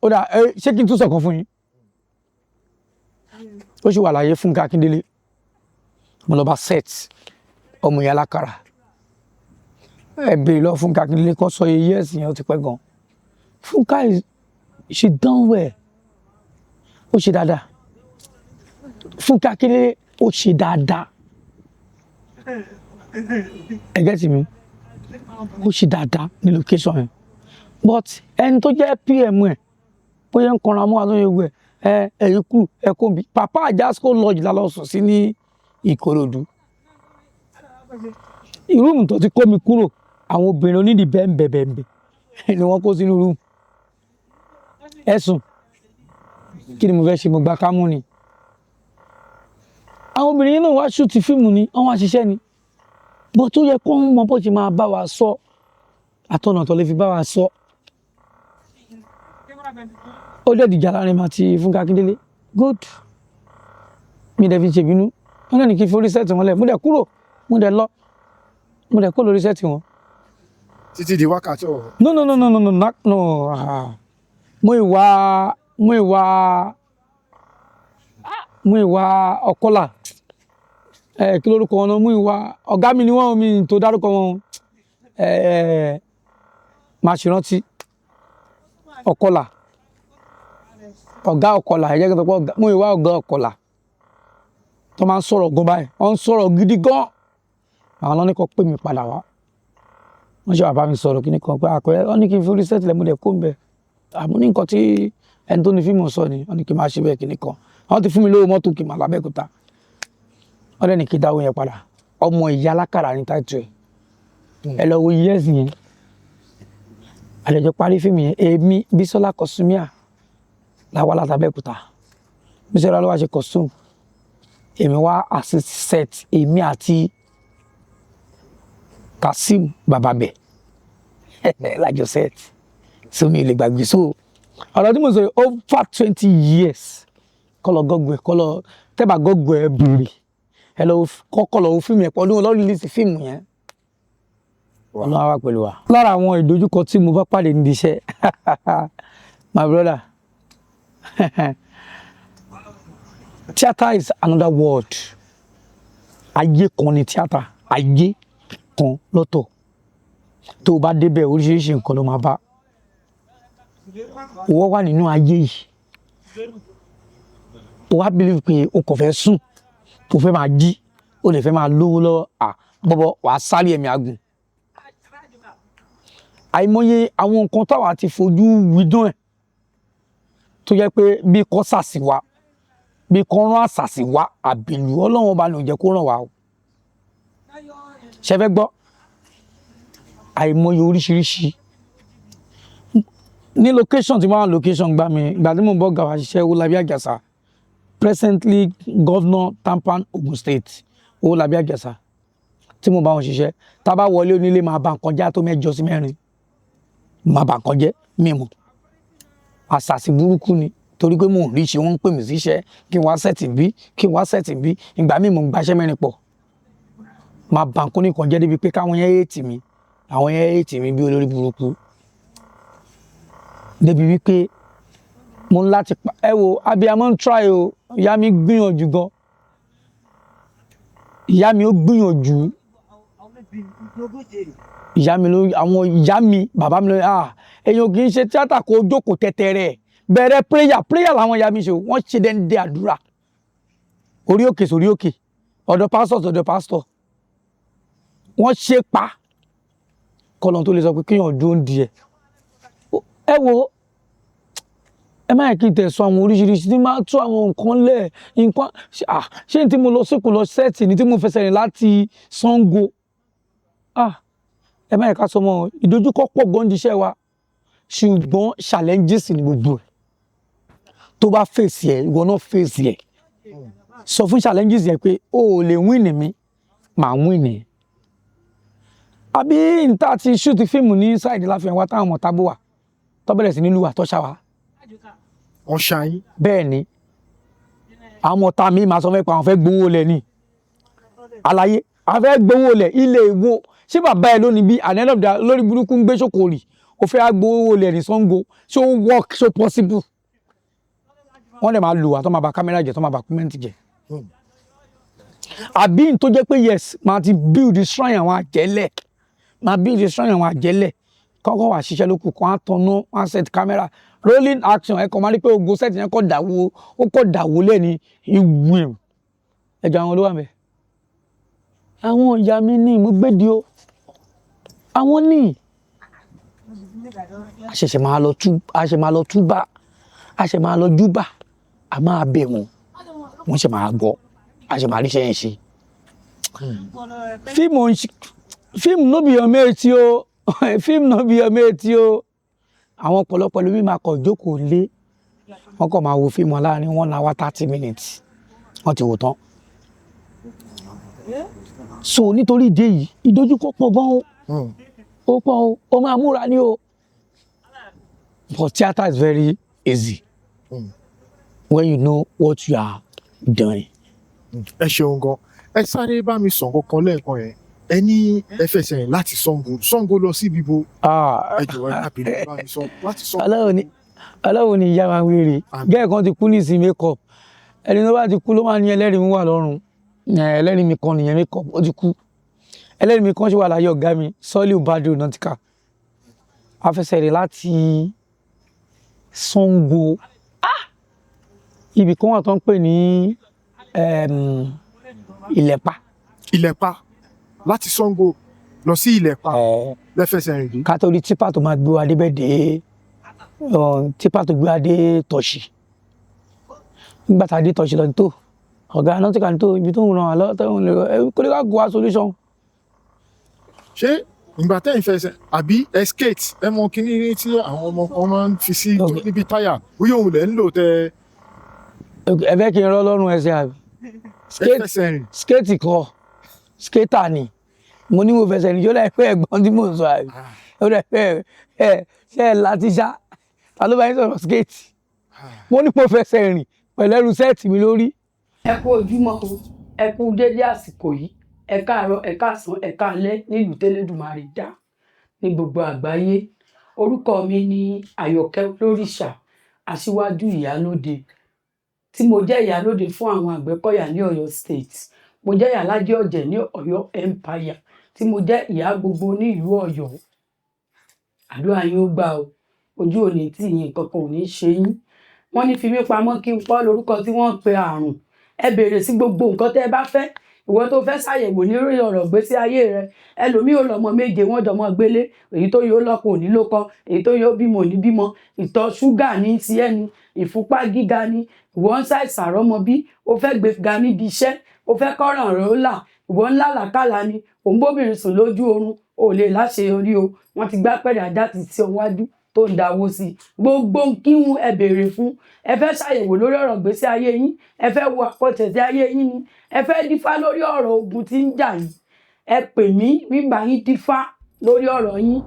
ó dà ṣé kí n tún sọ̀kan fún yín ó sì wà láyé Fúnkẹ́ Akíndélé mo lọ bá set ọmọ ìyá alákàrà ẹ béèrè lọ Fúnkẹ́ Akíndélé kọ́ sọ iye ẹ̀sìn yẹn ó ti pẹ́ gan Fúnkẹ́ ṣe dán wẹ̀ ó ṣe dáadáa Fúnkẹ́ Akíndélé ó ṣe dáadáa ẹgẹ́ tì mí ó ṣe dáadáa ní location yẹn but ẹni tó jẹ́ PM ẹ̀ bóyá ń kanra mọ́ àtúnyẹ̀ wẹ̀ ẹ̀yìn kúrò ẹ̀kọ́ bí Papa Ajasco lodge lálọ́ sùn sí ní Ìkòròdú rúùmù tó ti kó mi kúrò àwọn obìnrin onídìí bẹ́ẹ̀nbẹ̀ẹ̀bẹ̀ ni wọ́n kó sínú rúùmù ẹ̀sùn kí ni mo fẹ́ ṣe mo gba kámú ni àwọn obìnrin náà wá ṣùtì fíìmù ni wọ́n wá ṣiṣẹ́ ni bó tó yẹ kó ń mọ bó ṣe máa bá wa sọ àtọ̀nà tó lè fi bá wa sọ ó dẹ̀ dìjà láàrin mi àti Fúnkẹ́ Akíndélé good mi dẹ̀ fi ṣèbínú wọ́n dẹ̀ ní kí n forí sẹ́ẹ̀tì wọn lẹ̀ mo dẹ̀ kúrò mo dẹ̀ lọ mo dẹ̀ kó lórí sẹ́ẹ̀tì wọn. títí di wákàtí ọ̀rọ̀. no mú ìwà ọ̀kọ́là kí lórúkọ wọn náà mú ìwà ọ̀gá mi ni wọ́n mi tó dárúkọ wọn máa ṣe rántí ọ̀kọ́là ọ̀gá ọ̀kọ́là ẹ̀jẹ̀ kí n sọ pé mú ìwà ọ̀gá ọ̀kọ́là tó máa ń sọ̀rọ̀ gan báyìí wọ́n ń sọ̀rọ̀ gidi gan àwọn lọ́ní kan pè mí padà wá wọ́n ṣe wà bá mi sọ̀rọ̀ kí ni kan pé àpẹẹrẹ wọ́n ní kí n fi orí sẹ́tìlẹ̀ mo dẹ̀ kó ń bẹ̀ àmú ní nǹkan tí ẹni tó ní fíìmù sọ ni wọ́n ní kí n máa ṣe bẹ́ẹ̀ kí ni kan wọ́n ti fún mi lówó mọ́tò kí n máa lábẹ́kúta wọ́n dẹ̀ ní kí n dáwó yẹn padà ọmọ ìyá alákàrà ní táìtù ẹ̀ ẹ lọ wo yẹ́sì yẹn àlejò parí fíìmù yẹn èmi Bísọ́lá Kọ̀sùmíà làwọn látàbẹ́kúta Bísọ́lá ló wá ṣe costume èmi wá assist set èmi àti Kasim Bababẹ lájọ set so mi lè gbàgbé so ọ̀rọ̀ tí mo sọ over 20 years kọlọ gọgbẹ kọlọ tẹ́bà gọgbẹ bèrè ẹ lọ kọlọ fíìmù ẹ̀pọ̀ ọdún ọlọ́run release fíìmù yẹn ọlọ́run wá pẹ̀lú wa. lára àwọn ìdojúkọ tí mo bá pàdé níbi iṣẹ́ my brother theatre is another world ayé kan ni theatre ayé kan lọ́tọ̀ tó o bá débẹ̀ oríṣiríṣi nǹkan ló máa bá wọ́n wà nínú ayé yìí o wá believe pé o kò fẹ́ sùn o fẹ́ máa jí o lè fẹ́ máa lówó lọ́wọ́ bọ́bọ́ wàá sáré ẹ̀mí agùn àìmọye àwọn nǹkan táwa ti fojú wídán ẹ̀ tó yẹ pé bí kò sàsì wá bí kò rán àsàsì wá àbèlú ọlọ́run ọba ló jẹ́ kó ràn wá o ṣe fẹ́ gbọ́ àìmọye oríṣiríṣi ní location tí wọ́n location gbá mi ìgbà tí mo bọ́ gàwá ṣiṣẹ́ Owólabí Àjàsà presently governor Tampan Ogun State Owólabí Àjàsà tí mo bá wọn ṣiṣẹ́ tá a bá wọlé onílé máa bà nǹkan jẹ́ tó mẹ́jọ sí mẹ́rin máa bà nǹkan jẹ́ mímọ́ àṣàṣì burúkú ni torí pé mo ò rí ṣe wọ́n ń pè mí síṣẹ́ kí n wá sẹ́tì bí ìgbà míì mo ń gbaṣẹ́ mẹ́rin pọ̀ máa bà nǹkan nìkan jẹ́ débi pé káwọn yẹn èètì mi àwọn yẹn èètì mi bí olórí burúkú débi wípé mo ń láti ẹ wo abiyamọ ń try o ìyá mi gbìyànjú gan ìyá mi ó gbìyànjú ìyá mi ló àwọn ìyá mi bàbá mi ló èèyàn kì í ṣe tíátà kó jókòó tẹ́tẹ́rẹ́ bẹ̀rẹ̀ prayer làwọn ìyá mi ṣe wọ́n ṣe dẹ́ndé àdúrà orí òkè sórí òkè ọ̀dọ̀ pásítọ̀ wọ́n ṣe pa kọlọ̀ tó lè sọ pé kíyàn dúró ń di ẹ̀ ẹ wo ẹ má yẹ kí n tẹ̀sán àwọn oríṣiríṣi tí máa tú àwọn nǹkan lẹ̀ nǹkan ṣé ní tí mo lọ síkù lọ sẹ́ẹ̀tì ní tí mo fẹsẹ̀ rìn láti Ṣàngó ẹ má yẹ ká sọ mọ́ ìdojúkọ pọ̀ gan jíṣẹ́ wa ṣùgbọ́n challenges ni gbogbo ẹ̀ tó bá fèsì ẹ̀ ìwọ náà fèsì ẹ̀ sọ fún challenges yẹn pé o ò lè win mi màá win ẹ̀ àbí níta ti shoot fíìmù ní sáìdì láfihàn wa táwọn ọmọ tábó wà tó bẹ̀rẹ̀ sí nílùú àtọ́ṣà wa. ọ̀ṣà yín. bẹ́ẹ̀ ni àwọn ọmọ tá mi máa sọ fẹ́ pa àwọn fẹ́ gbowó lẹ̀ ni àlàyé àwọn fẹ́ gbowó lẹ̀ ilé ìwo ṣé bàbá ẹ lónìí bí ànẹ́lọ́dà lórí burúkú ń gbé ṣòkòrì o fẹ́ agbowó lẹ̀ ní Sango ṣé ó work ṣé ó possible wọ́n dẹ̀ máa lù wá tó máa bà kámẹ́rà jẹ́ tó máa bà kọ́mẹ́ǹtì jẹ́ àbí tó jẹ́ pé yes máa ti build shrine àwọn àjẹ́lẹ̀ máa build shrine àwọn àjẹ́lẹ̀ kọ́kọ́ wà ṣiṣẹ́ lókù kan á tanná á set camera rolling action ẹ̀kọ́ máa rí pé ogun set yẹn kọ́ dàwó ó kọ́ dàwó lẹ́ni ìwé ẹjọ́ àwọn olówó àmì àwọn ìyá mi ní ìmúgbèdì o àwọn ní a ṣẹ̀ṣẹ̀ máa lọ túbà a ṣẹ̀ máa lọ júbà a máa bẹ̀ wọ́n ṣẹ̀ máa gbọ́ a ṣẹ̀ máa rí ṣẹ́yìn ṣe fíìmù no be your mate o fíìmù no be your mate o àwọn ọ̀pọ̀lọpọ̀ lómi máa kọ̀ jókòó lé wọ́n kọ̀ máa wo fíìmù láàrin 1 hour 30 minutes wọ́n ti wò tán so nítorí ìdí èyí ìdojúkọ pọ̀ gan ó pọ̀ ó máa múra ní o but theatre is very easy when you know what you are doing. ẹ ṣeun gan ẹ sáré bá mi sọ kankan lẹ́ẹ̀kan yẹn ẹ ní ẹ fẹsẹ̀ rìn láti Sango lọ sí ibo ẹ jọ̀wọ́ ẹ kábìrì bá mi sọ láti Sango. aláwo ni ìyá wa wéèrè gẹ́ẹ̀ kan ti kú ní ìsìn makeup ẹni tó bá ti kú ló máa ní ẹlẹ́rìí mi wà lọ́rùn ẹlẹ́rìí mi kan nìyẹn makeup ó ti kú ẹlẹ́rìí mi kan ṣe wà láyé ọ̀gá mi Soliu Badru Nautica a fẹsẹ̀ rìn láti Sango ibì kan wà tó ń pè ní Ìlẹ̀pa láti Sango lọ sí Ìlẹ̀pa lẹ́fẹsẹ̀ rìn dé. ká tó rí tipa tó máa gbé wa débẹ̀ dé tipa tó gbé wa dé Tọ̀ṣì nígbà tá a dé Tọ̀ṣì lọ tó ọ̀gá Nautica ní tó ibi tó ń ràn án lọ́wọ́ tó ń lè kó lè ká gùn wá solution. ṣé ìgbà tẹ́ ìfẹsẹ̀ àbí skate ẹ mọ kíní tí àwọn ọmọ kan máa ń fi sí níbi táyà bóyá òun lẹ̀ ń lò tẹ. ẹ fẹ́ kí n rọ́ lọ́rùn ẹsẹ̀ àbí skate kọ́ skater ni mo ní mo fẹsẹ̀ níjọ́ láì pẹ́ ẹ̀gbọ́n tí mò ń sọ àbí ó dẹ̀ pẹ́ ṣe é láti ṣá ta ló bá yín sọ̀rọ̀ skate mo ní mo fẹsẹ̀ rìn pẹ̀lú ẹrù sẹ́ẹ̀tì mi lórí. ẹ kú ojúmọ́ o ẹ kú dédé àsìkò yìí ẹ káàárọ̀ ẹ káàsán ẹ káalẹ́ nílùú tẹ́lẹ̀dùmarè dá ní gbogbo àgbáyé orúkọ mi ni Àyọ̀kẹ́ Olórìṣà aṣíwájú ìyálóde tí mo jẹ́ ìyálóde fún àwọn Àgbẹ̀kọ̀yà ní Ọ̀yọ́ state mo jẹ́ ìyálájẹ́ ọ̀jẹ̀ ní Ọ̀yọ́ empire tí mo jẹ́ ìyá gbogbo ní ìlú Ọ̀yọ́ àdúrà yín ó gbà o ojú òní tí yín kankan ò ní ṣe yín wọ́n ní fi mí pamọ́ kí n pọ́ lórúkọ tí wọ́n ń pe àrùn ẹ béèrè sí gbogbo nǹkan tẹ́ ẹ bá fẹ́ ìwọ tó fẹ́ ṣàyẹ̀wò lórí ọ̀rọ̀ gbésí ayé rẹ ẹlòmíì ò lọ́mọ méje wọ́n jọmọ gbélé èyí tó yóò lọ́kọ òní ló kọ èyí tó yóò bímọ òní bímọ ìtọ̀ ṣúgà ní ti ẹni ìfúnpá gíga ni ìwọ ń ṣàìsàn àrọ́mọbí ó fẹ́ gbéga níbi iṣẹ́ ó fẹ́ kọ́ràn rẹ̀ ó là ìwọ ńlá làkàlà ni òun bóbìnrin sùn lójú oorun ò lè láṣeyọrí o wọ́n ti gbá pẹ̀lẹ́ ajá ti sí ọwájú tó ń dáwó sí gbogbo kíhun ẹ béèrè fún ẹ fẹ́ ṣàyẹ̀wò lórí ọ̀rọ̀ gbésí ayé yín ẹ fẹ́ wo àpọ̀tẹ̀tẹ̀ ayé yín ni ẹ fẹ́ dífá lórí ọ̀rọ̀ ogun tí ń jà yìí ẹ pè mí nígbà yín dífá lórí ọ̀rọ̀ yín